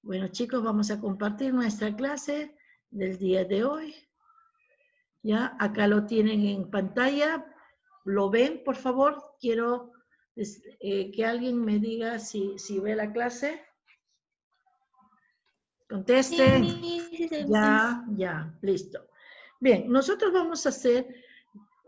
Bueno, chicos, vamos a compartir nuestra clase del día de hoy. Ya, acá lo tienen en pantalla. ¿Lo ven, por favor? Quiero que alguien me diga si ve la clase. Contesten. Sí, Ya, listo. Bien, nosotros vamos a hacer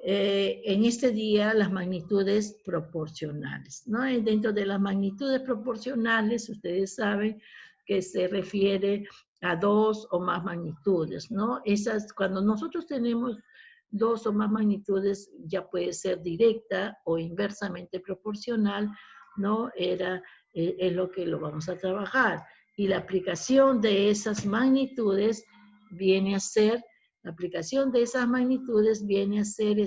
en este día las magnitudes proporcionales, ¿no? Y dentro de las magnitudes proporcionales, ustedes saben que se refiere a dos o más magnitudes, ¿no? Esas, cuando nosotros tenemos dos o más magnitudes, ya puede ser directa o inversamente proporcional, ¿no? Es lo que lo vamos a trabajar. Y la aplicación de esas magnitudes viene a ser la aplicación de esas magnitudes viene a ser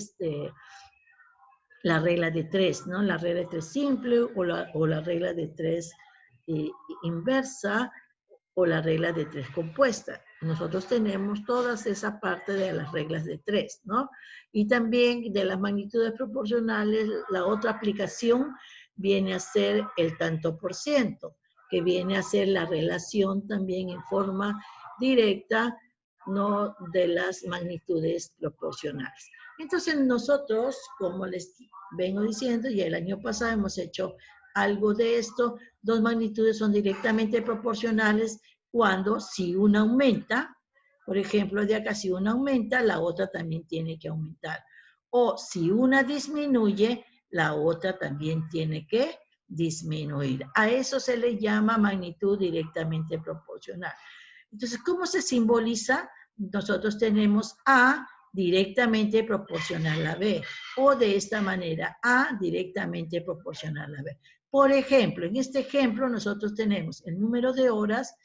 la regla de 3, ¿no? La regla de 3 simple o la regla de 3 inversa o la regla de 3 compuesta. Nosotros tenemos todas esa parte de las reglas de 3, ¿no? Y también de las magnitudes proporcionales, la otra aplicación viene a ser el tanto por ciento, que viene a ser la relación también en forma directa, no de las magnitudes proporcionales. Entonces nosotros, como les vengo diciendo, ya el año pasado hemos hecho algo de esto, dos magnitudes son directamente proporcionales cuando si una aumenta, por ejemplo, de acá si una aumenta, la otra también tiene que aumentar. O si una disminuye, la otra también tiene que disminuir. A eso se le llama magnitud directamente proporcional. Entonces, ¿cómo se simboliza? Nosotros tenemos A directamente proporcional a B, o de esta manera, A directamente proporcional a B. Por ejemplo, en este ejemplo nosotros tenemos el número de horas,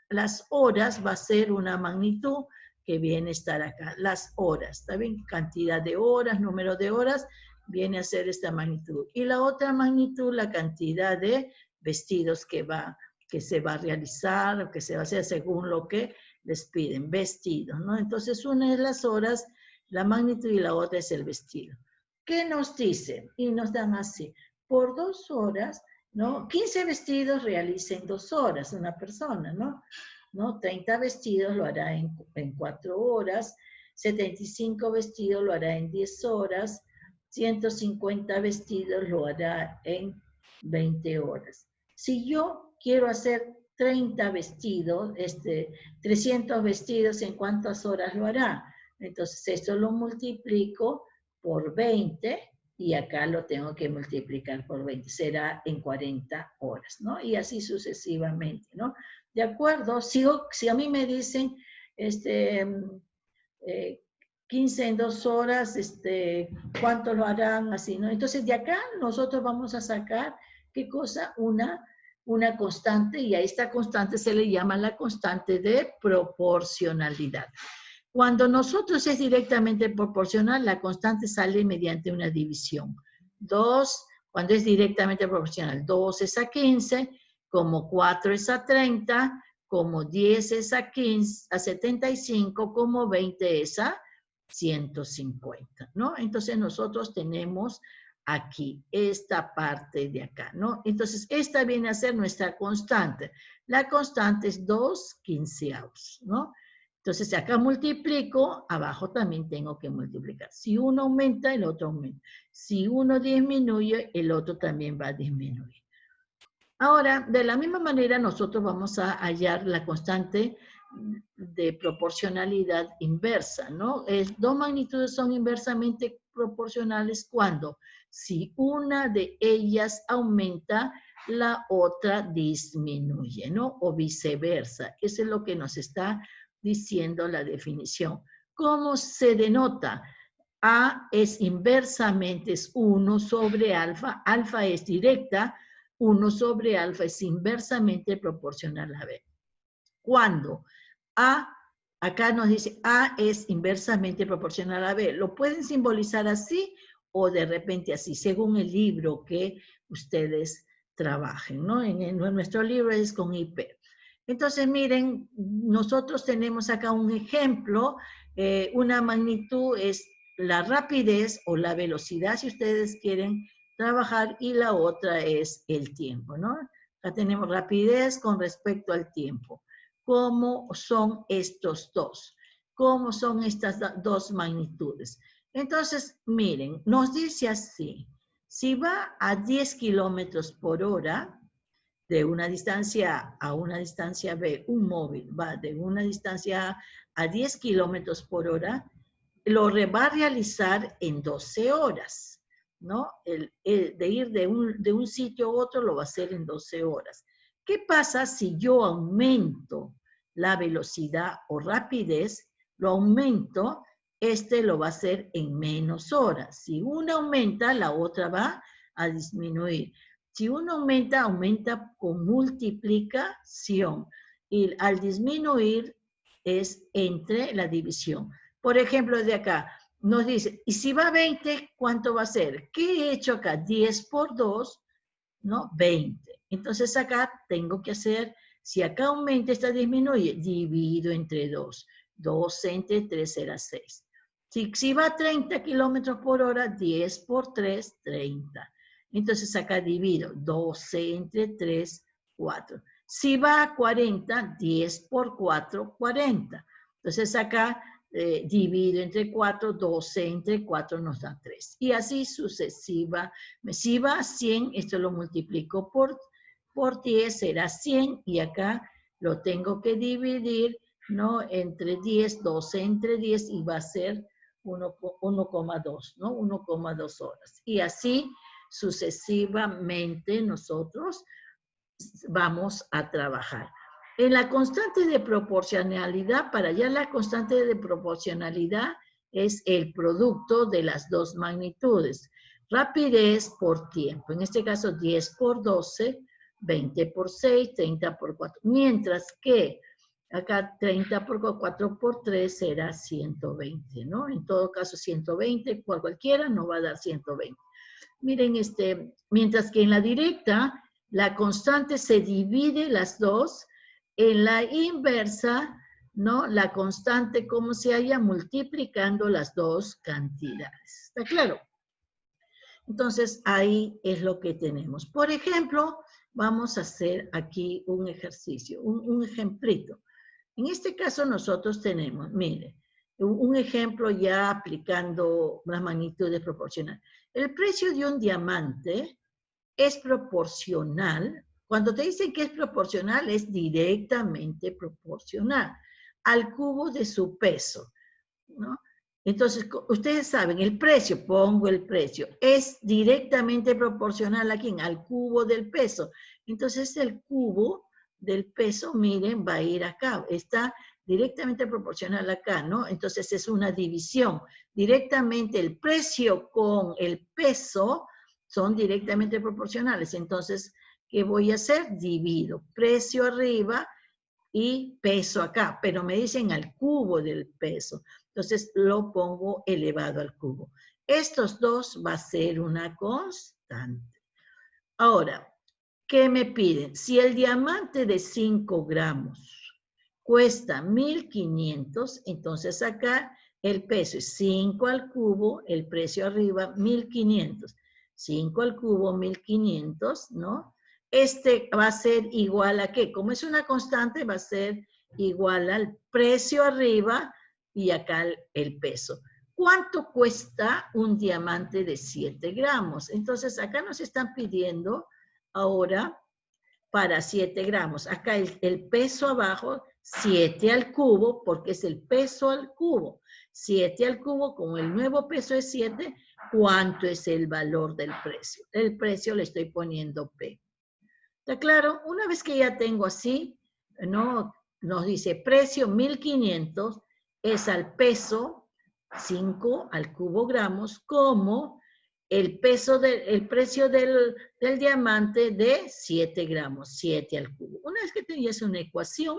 las horas va a ser una magnitud que viene a estar acá, las horas, ¿está bien? Cantidad de horas, número de horas, viene a ser esta magnitud. Y la otra magnitud, la cantidad de vestidos que se va a realizar o que se va a hacer según lo que les piden, vestidos, ¿no? Entonces, una es las horas, la magnitud y la otra es el vestido. ¿Qué nos dicen? Y nos dan así, por 2 horas, ¿no? 15 vestidos realiza en 2 horas una persona, ¿no? 30 vestidos lo hará en 4 horas, 75 vestidos lo hará en 10 horas, 150 vestidos lo hará en 20 horas. Si yo quiero hacer 30 vestidos, 300 vestidos, ¿en cuántas horas lo hará? Entonces esto lo multiplico por 20 y acá lo tengo que multiplicar por 20, será en 40 horas, ¿no? Y así sucesivamente, ¿no? De acuerdo, si a mí me dicen, 15 en 2 horas, ¿cuánto lo harán? Así, ¿no? Entonces, de acá nosotros vamos a sacar, ¿qué cosa? Una constante, y a esta constante se le llama la constante de proporcionalidad. Cuando nosotros es directamente proporcional, la constante sale mediante una división. 2, cuando es directamente proporcional, 2 es a 15, como 4 es a 30, como 10 es a 15, a 75, como 20 es a 150, ¿no? Entonces nosotros tenemos aquí esta parte de acá, ¿no? Entonces esta viene a ser nuestra constante. La constante es 2 quinceavos, ¿no? Entonces acá multiplico, abajo también tengo que multiplicar. Si uno aumenta, el otro aumenta. Si uno disminuye, el otro también va a disminuir. Ahora, de la misma manera, nosotros vamos a hallar la constante de proporcionalidad inversa, ¿no? Dos magnitudes son inversamente proporcionales cuando, si una de ellas aumenta, la otra disminuye, ¿no? O viceversa. Eso es lo que nos está diciendo la definición. ¿Cómo se denota? A es inversamente, es 1 sobre alfa. Alfa es directa, 1 sobre alfa es inversamente proporcional a B. Cuando A, acá nos dice A es inversamente proporcional a B, lo pueden simbolizar así o de repente así, según el libro que ustedes trabajen, ¿no? En nuestro libro es con IP. Entonces, miren, nosotros tenemos acá un ejemplo, una magnitud es la rapidez o la velocidad, si ustedes quieren trabajar, y la otra es el tiempo, ¿no? Acá tenemos rapidez con respecto al tiempo. ¿Cómo son estos dos? ¿Cómo son estas dos magnitudes? Entonces, miren, nos dice así. Si va a 10 kilómetros por hora, de una distancia A a una distancia B, un móvil va de una distancia a 10 kilómetros por hora, lo va a realizar en 12 horas, ¿no? De ir de un sitio a otro lo va a hacer en 12 horas. ¿Qué pasa si yo aumento la velocidad o rapidez? Lo aumento, lo va a hacer en menos horas. Si una aumenta, la otra va a disminuir. Si uno aumenta, aumenta con multiplicación. Y al disminuir es entre la división. Por ejemplo, de acá nos dice, y si va a 20, ¿cuánto va a ser? ¿Qué he hecho acá? 10 por 2, ¿no? 20. Entonces acá tengo que hacer, si acá aumenta, esta disminuye, divido entre 2. 2 entre 3 será 6. Si va a 30 kilómetros por hora, 10 por 3, 30. Entonces acá divido 12 entre 3, 4. Si va a 40, 10 por 4, 40. Entonces acá divido entre 4, 12 entre 4 nos da 3. Y así sucesiva. Si va a 100, esto lo multiplico por 10, será 100. Y acá lo tengo que dividir, ¿no? Entre 10, 12 entre 10 y va a ser 1,2, ¿no? 1,2 horas. Y así sucesivamente nosotros vamos a trabajar. En la constante de proporcionalidad, para allá la constante de proporcionalidad es el producto de las dos magnitudes. Rapidez por tiempo. En este caso 10 por 12, 20 por 6, 30 por 4. Mientras que acá 30 por 4 por 3 será 120, ¿no? En todo caso 120 por cualquiera no va a dar 120. Miren, mientras que en la directa la constante se divide las dos, en la inversa, ¿no? La constante como se haya multiplicando las dos cantidades. ¿Está claro? Entonces, ahí es lo que tenemos. Por ejemplo, vamos a hacer aquí un ejercicio, un ejemplito. En este caso nosotros tenemos, mire, un ejemplo ya aplicando las magnitudes proporcionales. El precio de un diamante es proporcional. Cuando te dicen que es proporcional, es directamente proporcional al cubo de su peso, ¿no? Entonces, ustedes saben, el precio, pongo el precio, es directamente proporcional a quién, al cubo del peso. Entonces, el cubo del peso, miren, va a ir acá, está directamente proporcional acá, ¿no? Entonces, es una división. Directamente el precio con el peso son directamente proporcionales. Entonces, ¿qué voy a hacer? Divido precio arriba y peso acá, pero me dicen al cubo del peso. Entonces lo pongo elevado al cubo. Estos dos va a ser una constante. Ahora, ¿qué me piden? Si el diamante de 5 gramos cuesta 1.500, entonces acá el peso es 5 al cubo, el precio arriba 1.500. 5 al cubo, 1.500, ¿no? Va a ser igual a ¿qué? Como es una constante, va a ser igual al precio arriba y acá el peso. ¿Cuánto cuesta un diamante de 7 gramos? Entonces, acá nos están pidiendo ahora para 7 gramos. Acá el peso abajo, 7 al cubo, porque es el peso al cubo. 7 al cubo, como el nuevo peso es 7, ¿cuánto es el valor del precio? El precio le estoy poniendo P. ¿Está claro? Una vez que ya tengo así, ¿no? Nos dice precio 1.500 es al peso 5 al cubo gramos como el precio del diamante de 7 gramos, 7 al cubo. Una vez que tenías una ecuación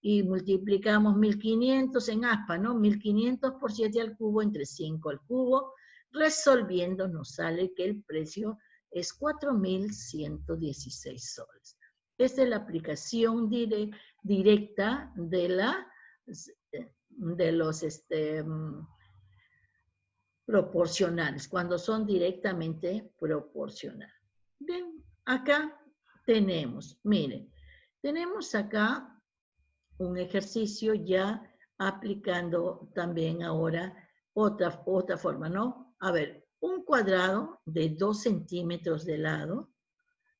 y multiplicamos 1.500 en aspa, ¿no? 1.500 por 7 al cubo entre 5 al cubo, resolviendo nos sale que el precio es 4.116 soles. Esta es la aplicación directa de los proporcionales, cuando son directamente proporcionales. Bien, acá tenemos, miren, tenemos acá un ejercicio ya aplicando también ahora otra forma, ¿no? A ver, un cuadrado de 2 centímetros de lado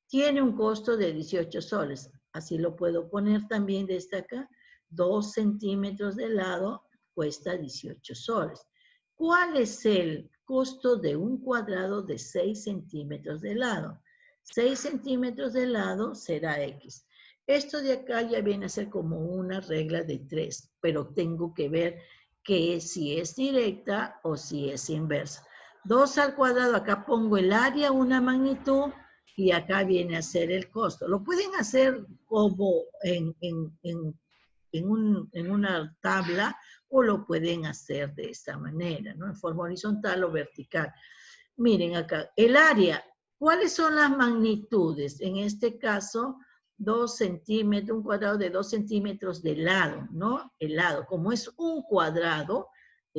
tiene un costo de 18 soles. Así lo puedo poner también desde acá. 2 centímetros de lado cuesta 18 soles. ¿Cuál es el costo de un cuadrado de 6 centímetros de lado? 6 centímetros de lado será X. Esto de acá ya viene a ser como una regla de 3, pero tengo que ver que si es directa o si es inversa. 2 al cuadrado, acá pongo el área, una magnitud, y acá viene a ser el costo. Lo pueden hacer como en una tabla o lo pueden hacer de esta manera, ¿no? En forma horizontal o vertical. Miren acá, el área, ¿cuáles son las magnitudes? En este caso, 2 centímetros, un cuadrado de 2 centímetros de lado, ¿no? El lado, como es un cuadrado,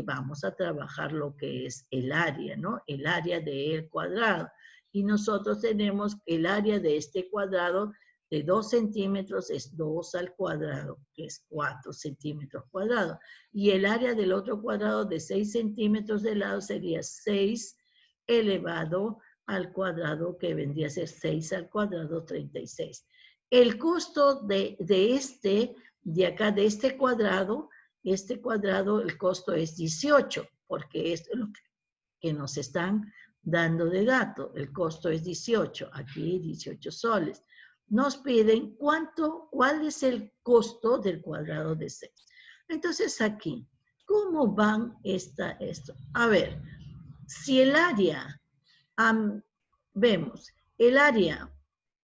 vamos a trabajar lo que es el área, ¿no? El área del cuadrado. Y nosotros tenemos el área de este cuadrado de 2 centímetros es 2 al cuadrado, que es 4 centímetros cuadrados. Y el área del otro cuadrado de 6 centímetros de lado sería 6 elevado al cuadrado, que vendría a ser 6 al cuadrado, 36. El costo de acá, de este cuadrado, el costo es 18, porque es lo que nos están dando de dato. El costo es 18, aquí 18 soles. Nos piden cuál es el costo del cuadrado de 6. Entonces aquí, ¿cómo van esto? A ver, si el área, vemos,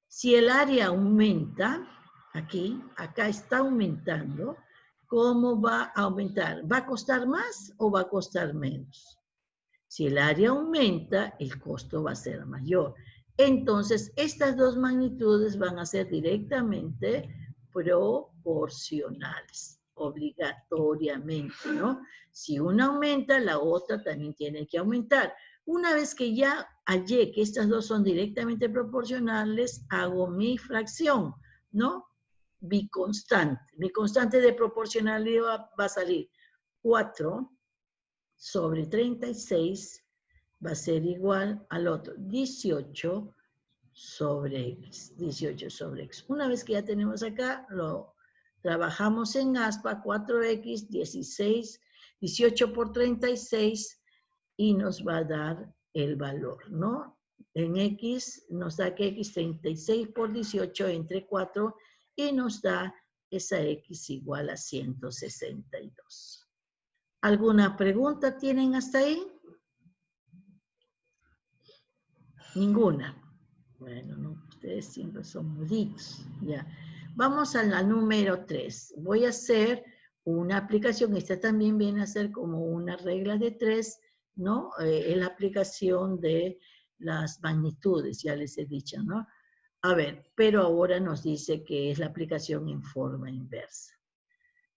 si el área aumenta, acá está aumentando, ¿cómo va a aumentar? ¿Va a costar más o va a costar menos? Si el área aumenta, el costo va a ser mayor. Entonces, estas dos magnitudes van a ser directamente proporcionales, obligatoriamente, ¿no? Si una aumenta, la otra también tiene que aumentar. Una vez que ya hallé que estas dos son directamente proporcionales, hago mi fracción, ¿no? Biconstante. Mi constante de proporcionalidad va a salir 4 sobre 36 va a ser igual al otro, 18 sobre X, 18 sobre X. Una vez que ya tenemos acá, lo trabajamos en aspa, 4X, 16, 18 por 36, y nos va a dar el valor, ¿no? En X nos da que X 36 por 18 entre 4, y nos da esa X igual a 162. ¿Alguna pregunta tienen hasta ahí? Ninguna. Bueno, no, ustedes siempre son muditos. Ya. Vamos a la número 3. Voy a hacer una aplicación. Esta también viene a ser como una regla de 3, ¿no? Es la aplicación de las magnitudes, ya les he dicho, ¿no? A ver, pero ahora nos dice que es la aplicación en forma inversa.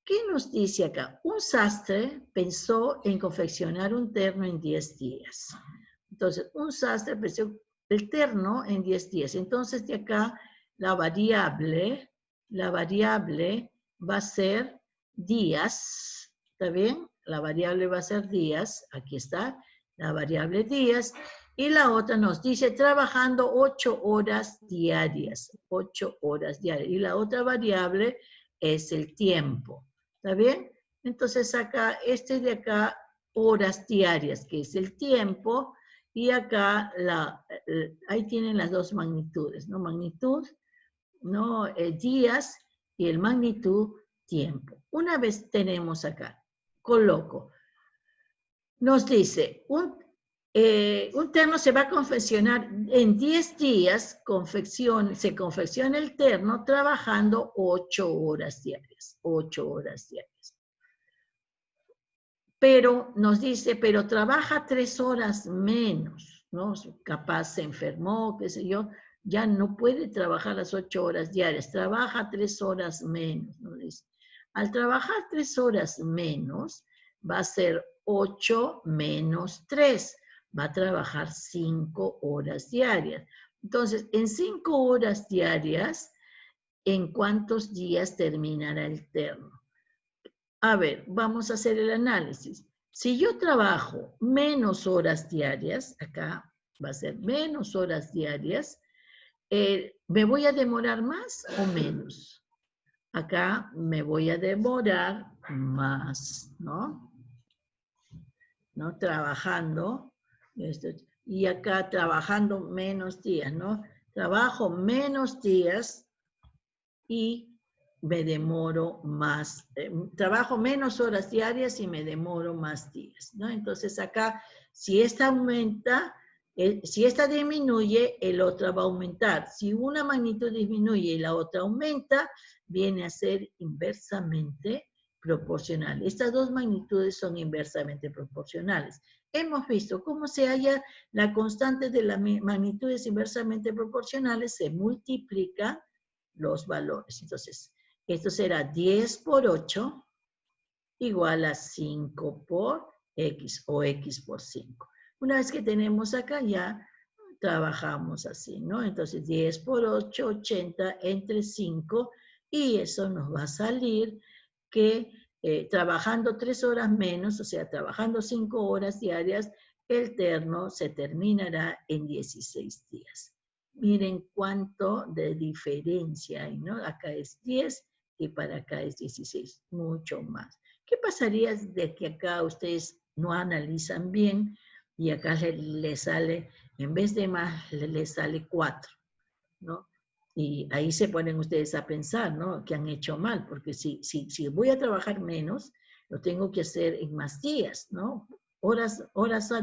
¿Qué nos dice acá? Un sastre pensó en confeccionar un terno en 10 días. Entonces, un sastre pensó el terno en 10 días. Entonces, de acá, la variable va a ser días, ¿está bien? La variable va a ser días, aquí está, la variable días. Y la otra nos dice trabajando 8 horas diarias, 8 horas diarias. Y la otra variable es el tiempo. ¿Está bien? Entonces acá, de acá, horas diarias, que es el tiempo, y acá, ahí tienen las dos magnitudes, ¿no? Magnitud, ¿no? Días, y el magnitud, tiempo. Una vez tenemos acá, coloco, nos dice, un terno se va a confeccionar en 10 días, se confecciona el terno trabajando 8 horas diarias, 8 horas diarias. Pero nos dice, pero trabaja 3 horas menos, ¿no? Capaz se enfermó, qué sé yo, ya no puede trabajar las 8 horas diarias, trabaja 3 horas menos, nos dice. Al trabajar 3 horas menos, va a ser 8 menos 3, va a trabajar 5 horas diarias. Entonces, en 5 horas diarias, ¿en cuántos días terminará el terno? A ver, vamos a hacer el análisis. Si yo trabajo menos horas diarias, acá va a ser menos horas diarias, ¿me voy a demorar más o menos? Acá me voy a demorar más, ¿no? ¿No? Trabajando, y acá trabajando menos días, ¿no? Trabajo menos días y me demoro más, trabajo menos horas diarias y me demoro más días, ¿no? Entonces acá, si esta aumenta, si esta disminuye, el otro va a aumentar. Si una magnitud disminuye y la otra aumenta, viene a ser inversamente proporcional. Estas dos magnitudes son inversamente proporcionales. Hemos visto cómo se halla la constante de las magnitudes inversamente proporcionales, se multiplican los valores. Entonces, esto será 10 por 8 igual a 5 por X o X por 5. Una vez que tenemos acá ya trabajamos así, ¿no? Entonces 10 por 8, 80 entre 5 y eso nos va a salir que trabajando 3 horas menos, o sea, trabajando 5 horas diarias, el terno se terminará en 16 días. Miren cuánto de diferencia hay, ¿no? Acá es 10 y para acá es 16, mucho más. ¿Qué pasaría de que acá ustedes no analizan bien y acá le sale, en vez de más, le sale 4, ¿no? Y ahí se ponen ustedes a pensar, ¿no? Que han hecho mal, porque si voy a trabajar menos, lo tengo que hacer en más días, ¿no? Horas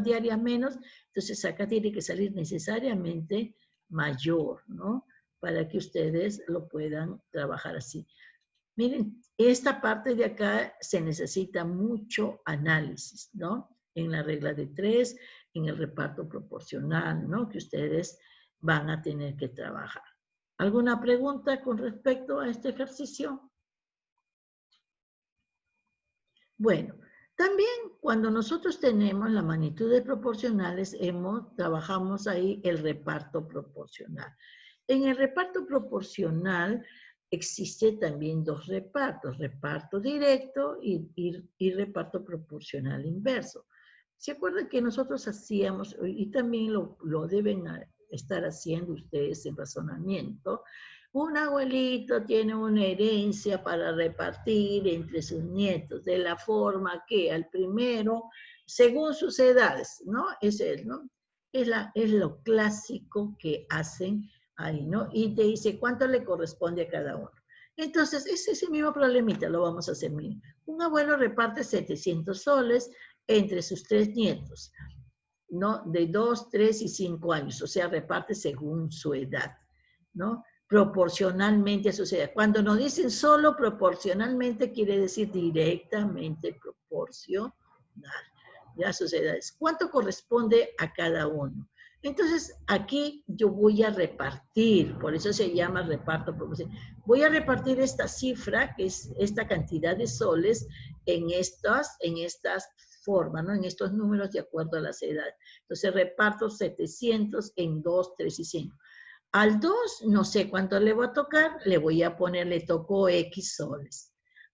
diarias menos, entonces acá tiene que salir necesariamente mayor, ¿no? Para que ustedes lo puedan trabajar así. Miren, esta parte de acá se necesita mucho análisis, ¿no? En la regla de 3, en el reparto proporcional, ¿no? Que ustedes van a tener que trabajar. ¿Alguna pregunta con respecto a este ejercicio? Bueno, también cuando nosotros tenemos las magnitudes proporcionales, trabajamos ahí el reparto proporcional. En el reparto proporcional existe también dos repartos, reparto directo y reparto proporcional inverso. ¿Se acuerdan que nosotros hacíamos, y también lo deben estar haciendo ustedes en razonamiento? Un abuelito tiene una herencia para repartir entre sus nietos, de la forma que al primero, según sus edades, ¿no? Es él, ¿no? Es lo clásico que hacen ahí, ¿no? Y te dice cuánto le corresponde a cada uno. Entonces, es ese mismo problemita, lo vamos a hacer. Miren. Un abuelo reparte 700 soles entre sus 3 nietos, ¿no? De 2, 3 y 5 años, o sea, reparte según su edad, ¿no? Proporcionalmente a su edad. Cuando nos dicen solo proporcionalmente, quiere decir directamente proporcional, ya sus edades. ¿Cuánto corresponde a cada uno? Entonces, aquí yo voy a repartir, por eso se llama reparto proporcional. Voy a repartir esta cifra, que es esta cantidad de soles, en estas formas, ¿no? En estos números de acuerdo a las edades. Entonces, reparto 700 en 2, 3 y 5. Al 2, no sé cuánto le voy a tocar, le tocó X soles.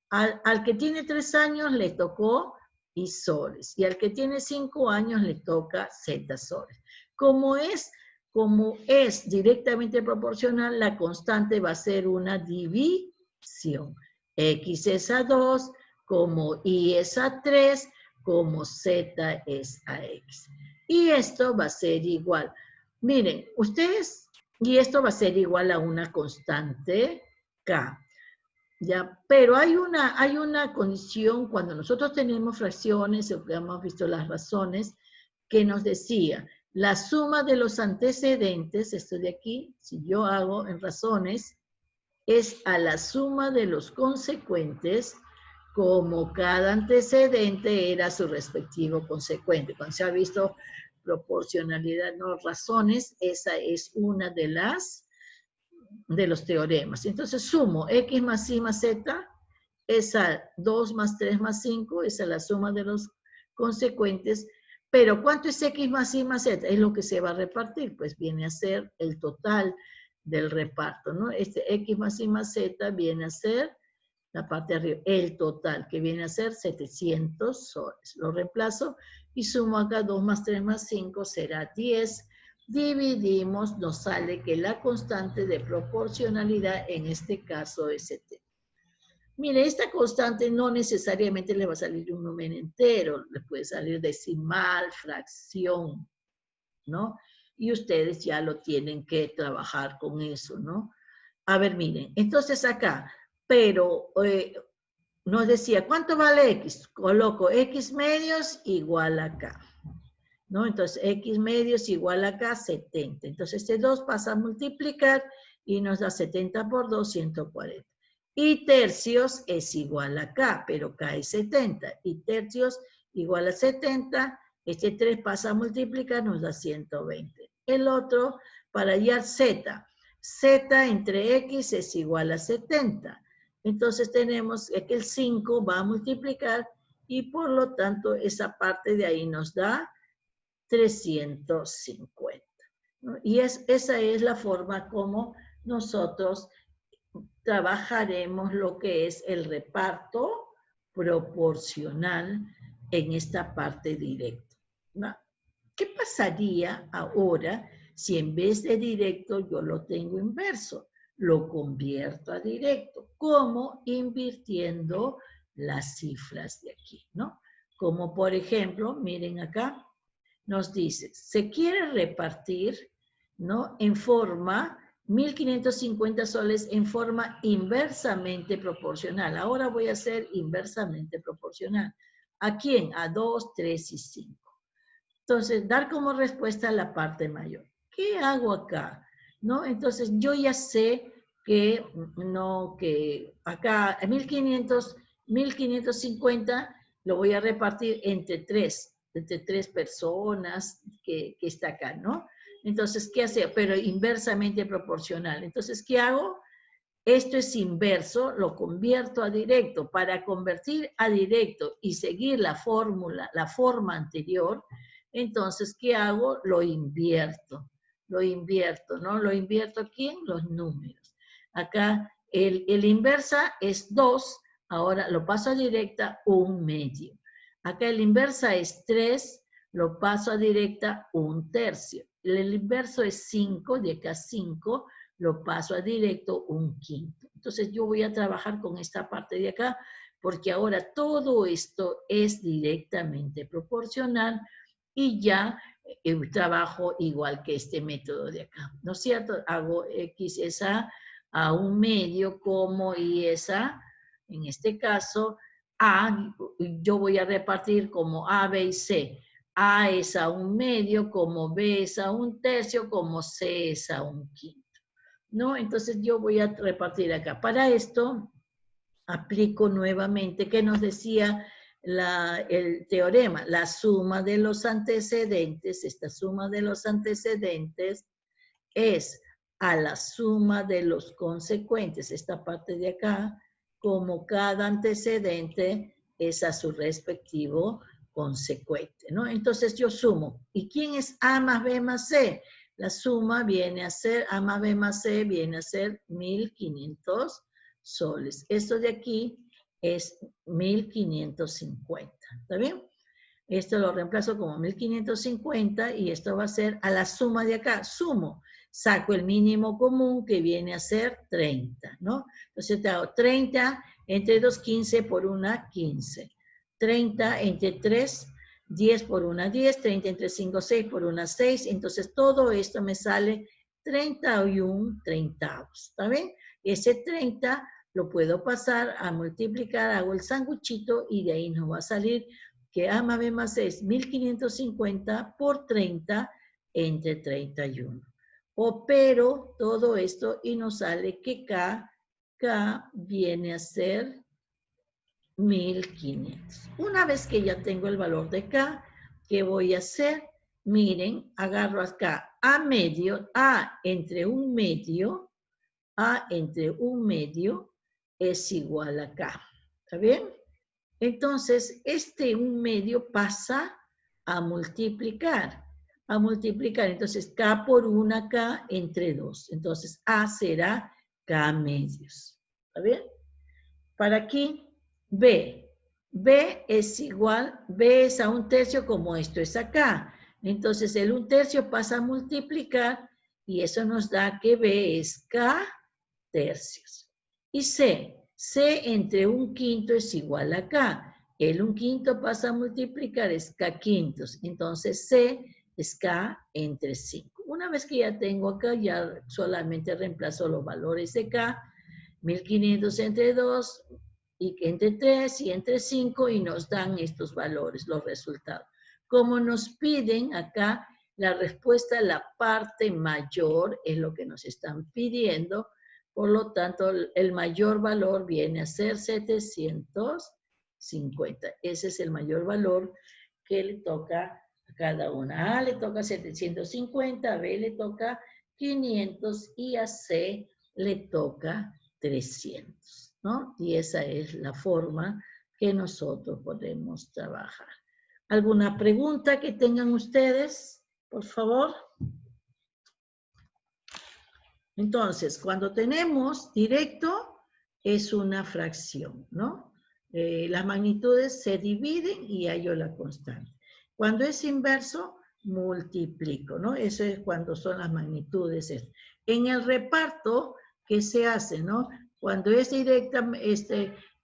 Al que tiene 3 años, le tocó Y soles. Y al que tiene 5 años, le toca Z soles. Como es directamente proporcional, la constante va a ser una división. X es a 2, como Y es a 3, como Z es a X. Y esto va a ser igual. Miren, ustedes, y esto va a ser igual a una constante K. ¿Ya? Pero hay una condición cuando nosotros tenemos fracciones, o que hemos visto las razones, que nos decía, la suma de los antecedentes, esto de aquí, si yo hago en razones, es a la suma de los consecuentes, como cada antecedente era su respectivo consecuente. Cuando se ha visto proporcionalidad, no razones, esa es una de los teoremas. Entonces sumo X más Y más Z, esa 2 más 3 más 5, esa es la suma de los consecuentes, Pero ¿cuánto es X más Y más Z? Es lo que se va a repartir, pues viene a ser el total del reparto, ¿no? Este X más Y más Z viene a ser la parte de arriba, el total, que viene a ser 700 soles. Lo reemplazo y sumo acá 2 más 3 más 5 será 10. Dividimos, nos sale que la constante de proporcionalidad en este caso es 70. Mire, esta constante no necesariamente le va a salir un número entero, le puede salir decimal, fracción, ¿no? Y ustedes ya lo tienen que trabajar con eso, ¿no? A ver, miren, entonces acá, pero nos decía, ¿cuánto vale X? Coloco X medios igual a K, ¿no? Entonces, X medios igual a K, 70. Entonces, este 2 pasa a multiplicar y nos da 70 por 2, 140. Y tercios es igual a K, pero K es 70. Y tercios igual a 70, este 3 pasa a multiplicar, nos da 120. El otro, para hallar Z. Z entre X es igual a 70. Entonces tenemos que el 5 va a multiplicar y por lo tanto esa parte de ahí nos da 350. ¿No? Y esa es la forma como nosotros trabajaremos lo que es el reparto proporcional en esta parte directa. ¿No? ¿Qué pasaría ahora si en vez de directo yo lo tengo inverso? Lo convierto a directo. ¿Cómo? Invirtiendo las cifras de aquí, ¿no? Como por ejemplo, miren acá, nos dice, se quiere repartir, ¿no? En forma, 1.550 soles en forma inversamente proporcional. Ahora voy a hacer inversamente proporcional. ¿A quién? A 2, 3 y 5. Entonces, dar como respuesta la parte mayor. ¿Qué hago acá? ¿No? Entonces, yo ya sé que, no, que acá 1.550 lo voy a repartir entre tres personas que está acá, ¿no? Entonces, ¿qué hace? Pero inversamente proporcional. Entonces, ¿qué hago? Esto es inverso, lo convierto a directo. Para convertir a directo y seguir la fórmula, la forma anterior, entonces, ¿qué hago? Lo invierto, ¿no? Lo invierto aquí en los números. Acá el inversa es 2, ahora lo paso a directa 1/2. Acá el inversa es 3, lo paso a directa 1/3. El inverso es 5, de acá 5, lo paso a directo 1/5. Entonces yo voy a trabajar con esta parte de acá, porque ahora todo esto es directamente proporcional y ya trabajo igual que este método de acá, ¿no es cierto? Hago X esa a 1/2 como Y esa, en este caso, A, yo voy a repartir como A, B y C. A es a 1/2, como B es a 1/3, como C es a 1/5. ¿No? Entonces yo voy a repartir acá. Para esto, aplico nuevamente, ¿qué nos decía el teorema? La suma de los antecedentes, esta suma de los antecedentes es a la suma de los consecuentes, esta parte de acá, como cada antecedente es a su respectivo consecuente, ¿no? Entonces yo sumo. ¿Y quién es A más B más C? La suma viene a ser, A más B más C viene a ser 1.500 soles. Esto de aquí es 1.550, ¿está bien? Esto lo reemplazo como 1.550 y esto va a ser a la suma de acá. Sumo, saco el mínimo común que viene a ser 30, ¿no? Entonces te hago 30 entre 2, 15 por 1, 15. 30 entre 3, 10 por 1, 10. 30 entre 5, 6 por 1, 6. Entonces todo esto me sale 31 treintavos, ¿está bien? Ese 30 lo puedo pasar a multiplicar, hago el sanguchito y de ahí nos va a salir que A más B más C es 1.550 por 30 entre 31. Opero todo esto y nos sale que K viene a ser 1.500. Una vez que ya tengo el valor de K, ¿qué voy a hacer? Miren, agarro acá A medio, A entre 1/2, A entre 1/2 es igual a K. ¿Está bien? Entonces, este 1/2 pasa a multiplicar. A multiplicar. Entonces, K por 1 K entre 2. Entonces, A será K medios. ¿Está bien? Para aquí, B. B es igual, B es a 1/3 como esto es acá. Entonces, el 1/3 pasa a multiplicar y eso nos da que B es K tercios. Y C. C entre 1/5 es igual a K. El 1/5 pasa a multiplicar, es K quintos. Entonces, C es K entre 5. Una vez que ya tengo acá, ya solamente reemplazo los valores de K. 1500 entre 2 y entre 3 y entre 5 y nos dan estos valores, los resultados. Como nos piden acá, la respuesta, la parte mayor es lo que nos están pidiendo. Por lo tanto, el mayor valor viene a ser 750. Ese es el mayor valor que le toca a cada una. A le toca 750, a B le toca 500 y a C le toca 300, ¿no? Y esa es la forma que nosotros podemos trabajar. ¿Alguna pregunta que tengan ustedes, por favor? Entonces, cuando tenemos directo, es una fracción, ¿no? Las magnitudes se dividen y hallo la constante. Cuando es inverso, multiplico, ¿no? Eso es cuando son las magnitudes. En el reparto, ¿qué se hace, no? Cuando es directa,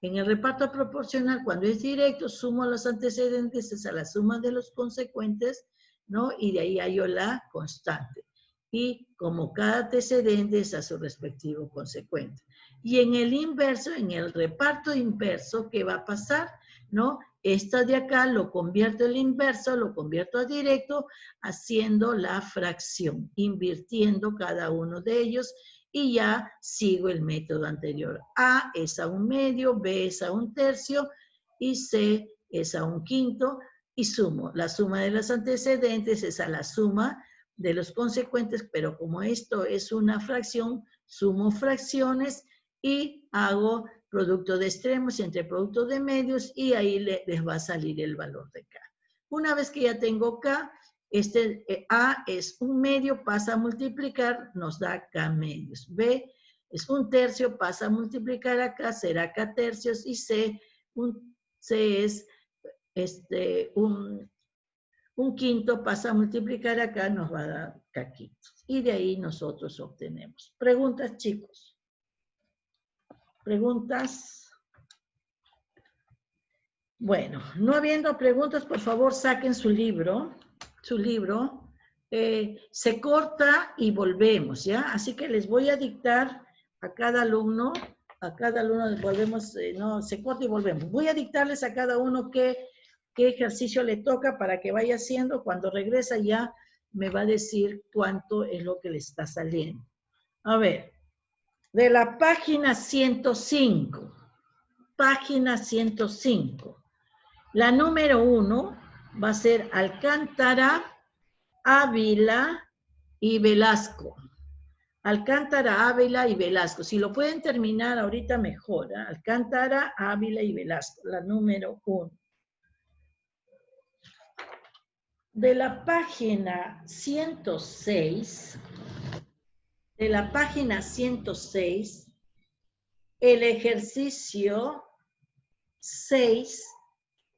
en el reparto proporcional, cuando es directo, sumo los antecedentes, es a la suma de los consecuentes, ¿no? Y de ahí hallo la constante. Y como cada antecedente es a su respectivo consecuente. Y en el inverso, en el reparto inverso, ¿qué va a pasar? ¿No? Esta de acá lo convierto en el inverso, lo convierto a directo, haciendo la fracción, invirtiendo cada uno de ellos y ya sigo el método anterior. A es a 1/2, B es a 1/3 y C es a 1/5 y sumo. La suma de los antecedentes es a la suma de los consecuentes, pero como esto es una fracción, sumo fracciones y hago producto de extremos entre producto de medios y ahí les va a salir el valor de K. Una vez que ya tengo K, A es 1/2, pasa a multiplicar, nos da K medios. B es 1/3, pasa a multiplicar acá, será K tercios y C es 1/5 pasa a multiplicar acá, nos va a dar K quintos. Y de ahí nosotros obtenemos. ¿Preguntas, chicos? ¿Preguntas? Bueno, no habiendo preguntas, por favor, saquen su libro. Se corta y volvemos, ¿ya? Así que les voy a dictar a cada alumno volvemos, no, se corta y volvemos. Voy a dictarles a cada uno qué ejercicio le toca para que vaya haciendo. Cuando regresa ya me va a decir cuánto es lo que le está saliendo. A ver, de la página 105. Página 105. La número 1 va a ser Alcántara, Ávila y Velasco. Alcántara, Ávila y Velasco. Si lo pueden terminar ahorita mejor. ¿Eh? Alcántara, Ávila y Velasco. La número 1. De la página 106, el ejercicio 6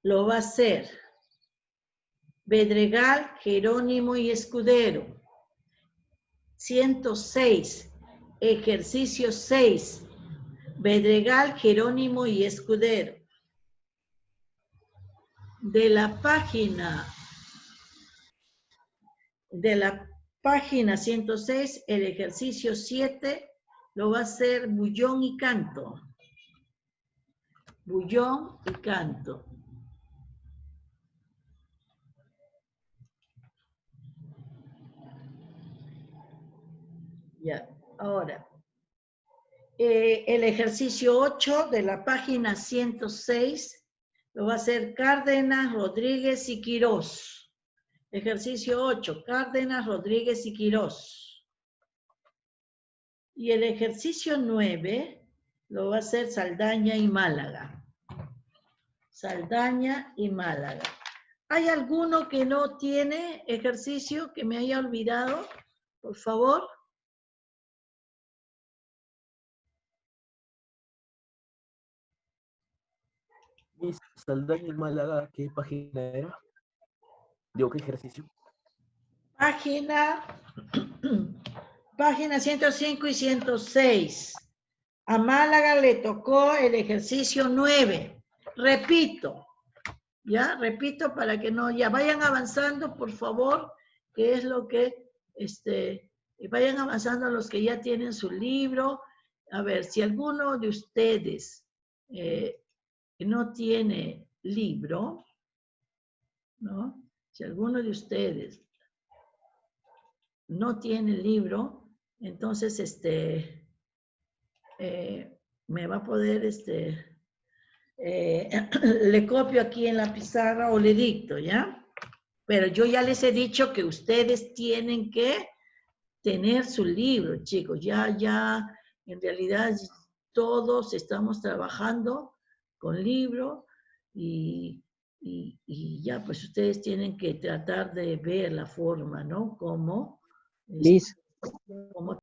lo va a hacer Bedregal, Jerónimo y Escudero. 106, ejercicio 6, Bedregal, Jerónimo y Escudero. De la página 106, el ejercicio 7 lo va a hacer Bullón y Canto. Bullón y Canto. Ya, ahora. El ejercicio 8 de la página 106 lo va a hacer Cárdenas, Rodríguez y Quirós. Ejercicio 8, Cárdenas, Rodríguez y Quirós. Y el ejercicio 9 lo va a hacer Saldaña y Málaga. Saldaña y Málaga. ¿Hay alguno que no tiene ejercicio que me haya olvidado? Por favor. Miss Saldaña en Málaga, ¿qué página era? Digo, ¿qué ejercicio? Página, página 105 y 106. A Málaga le tocó el ejercicio 9. Repito, ¿ya? Repito para que no, ya vayan avanzando, por favor, que es lo que, vayan avanzando los que ya tienen su libro. A ver, si alguno de ustedes no tiene libro, ¿no? Si alguno de ustedes no tiene libro, entonces, me va a poder, le copio aquí en la pizarra o le dicto, ¿ya? Pero yo ya les he dicho que ustedes tienen que tener su libro, chicos. Ya, en realidad todos estamos trabajando con libro y ya, pues ustedes tienen que tratar de ver la forma, ¿no? Cómo, Miss, cómo